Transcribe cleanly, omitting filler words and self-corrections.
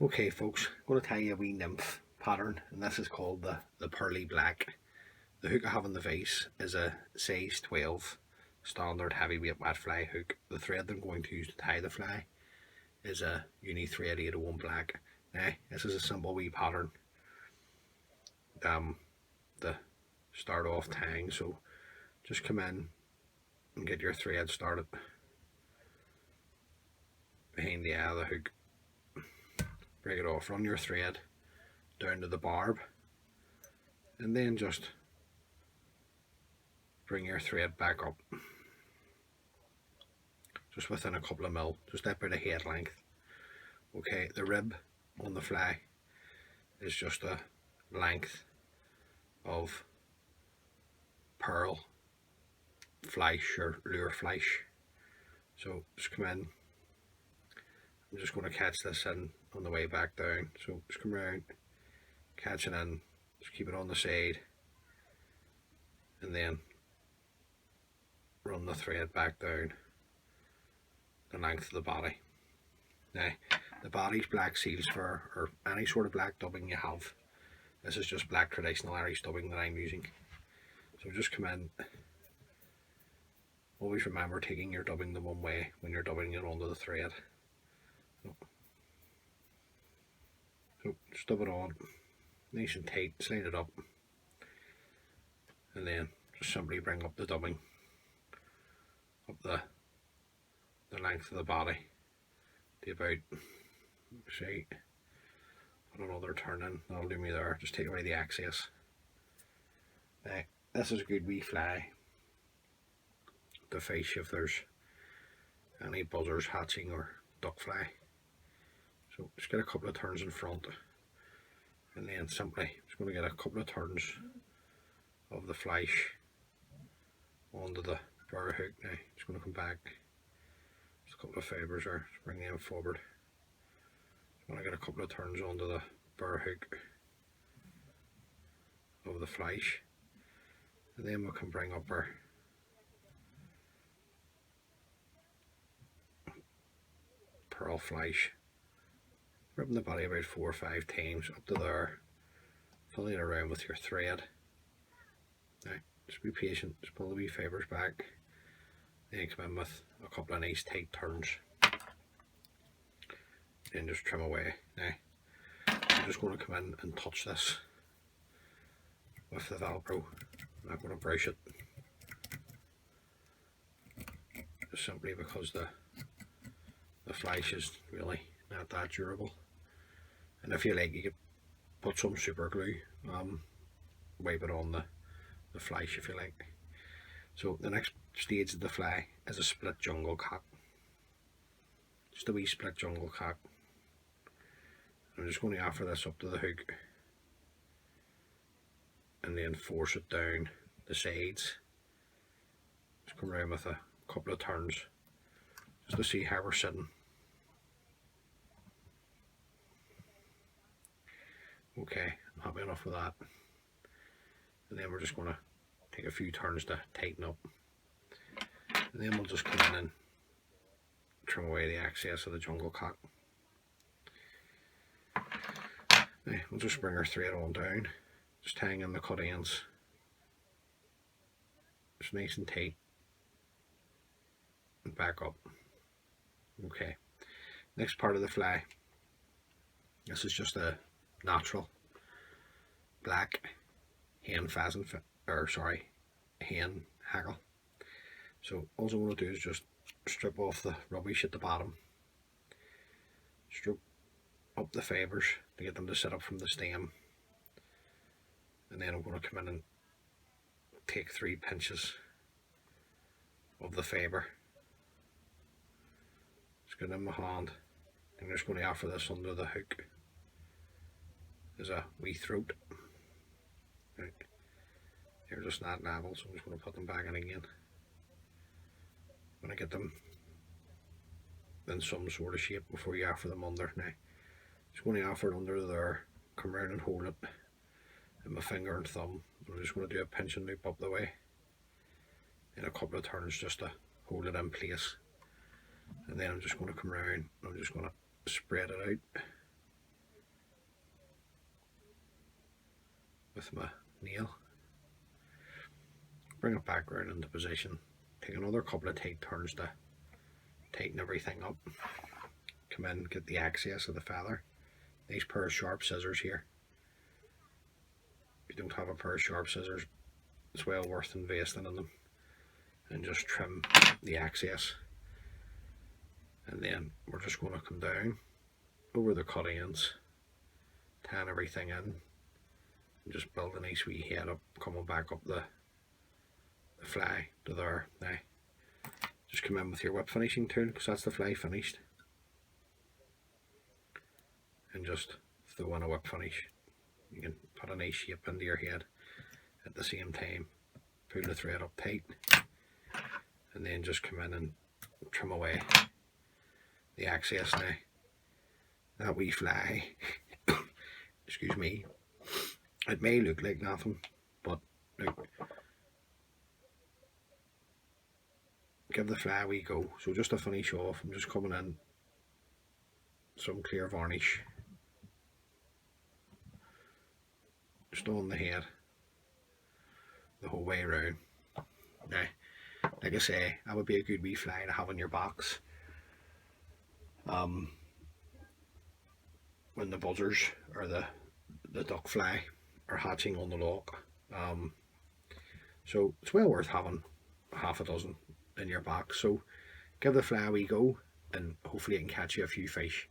Okay folks, I'm going to tell you a wee nymph pattern, and this is called the Pearly Black. The hook I have in the vase is a size 12 standard heavyweight wet fly hook. The thread I'm going to use to tie the fly is a uni thread 801 black. Now this is a simple wee pattern to start off tying, so just come in and get your thread started behind the eye of the hook. Break it off, run your thread down to the barb, and then just bring your thread back up just within a couple of mil, just about a head length. Okay, the rib on the fly is just a length of pearl flesh or lure flesh. So just come in. I'm just going to catch this in on the way back down. So just come around, catch it in, just keep it on the side, and then run the thread back down the length of the body. Now, the body's black seals fur, or any sort of black dubbing you have. This is just black traditional Irish dubbing that I'm using. So just come in. Always remember taking your dubbing the one way when you're dubbing it onto the thread. So just dub it on, nice and tight, slide it up, and then just simply bring up the dubbing up the length of the body to about, say, put another turn in. That'll do me there. Just take away the excess. Now, this is a good wee fly to fish if there's any buzzers hatching or duck fly. So just get a couple of turns in front, and then simply just going to get a couple of turns of the flesh onto the bar hook. Now just going to come back, just a couple of fibres there, just bring them forward. Just want to get a couple of turns onto the bar hook of the flesh, and then we can bring up our pearl flesh, rubbing the body about 4 or 5 times up to there, filling it around with your thread. Now just be patient, just pull the wee fibres back, then come in with a couple of nice tight turns, then just trim away. Now I'm just going to come in and touch this with the Velcro. I'm not going to brush it, just simply because the flesh is really not that durable. And if you like, you could put some super glue, wipe it on the flesh if you like. So the next stage of the fly is a split jungle cock. Just a wee split jungle cock. I'm just going to offer this up to the hook and then force it down the sides. Just come around with a couple of turns just to see how we're sitting. Okay, I'm happy enough with that. And then we're just going to take a few turns to tighten up. And then we'll just come in and trim away the excess of the jungle cock. Now, we'll just bring our thread on down, just tying in the cut ends. Just nice and tight. And back up. Okay, next part of the fly. This is just a natural black hen pheasant, hen hackle. So all I want to do is just strip off the rubbish at the bottom, strip up the fibres to get them to sit up from the stem, and then I'm going to come in and take 3 pinches of the fibre. Just get it in my hand. I'm just going to offer this under the hook. There's a wee throat. Right. They're just not level, so I'm just going to put them back in again. I'm going to get them in some sort of shape before you offer them under. Now, just going to offer it under there, come around and hold it in my finger and thumb. I'm just going to do a pinch and loop up the way, and a couple of turns just to hold it in place. And then I'm just going to come around and I'm just going to spread it out with my nail. Bring it back around into position. Take another couple of tight turns to tighten everything up. Come in, get the access of the feather. Nice pair of sharp scissors here. If you don't have a pair of sharp scissors, it's well worth investing in them. And just trim the access. And then we're just going to come down over the cut ends, tan everything in, and just build a nice wee head up, coming back up the fly to there. Now, just come in with your whip finishing tool, because that's the fly finished, and just throw in a whip finish. You can put a nice shape into your head at the same time. Pull the thread up tight, and then just come in and trim away the access. Now, that wee fly, excuse me, it may look like nothing, but look, give the fly a wee go. So just to finish off, I'm just coming in some clear varnish just on the head the whole way around. Now, like I say, that would be a good wee fly to have in your box when the buzzers or the duck fly are hatching on the lock. So it's well worth having half a dozen in your box. So give the fly a wee go, and hopefully it can catch you a few fish.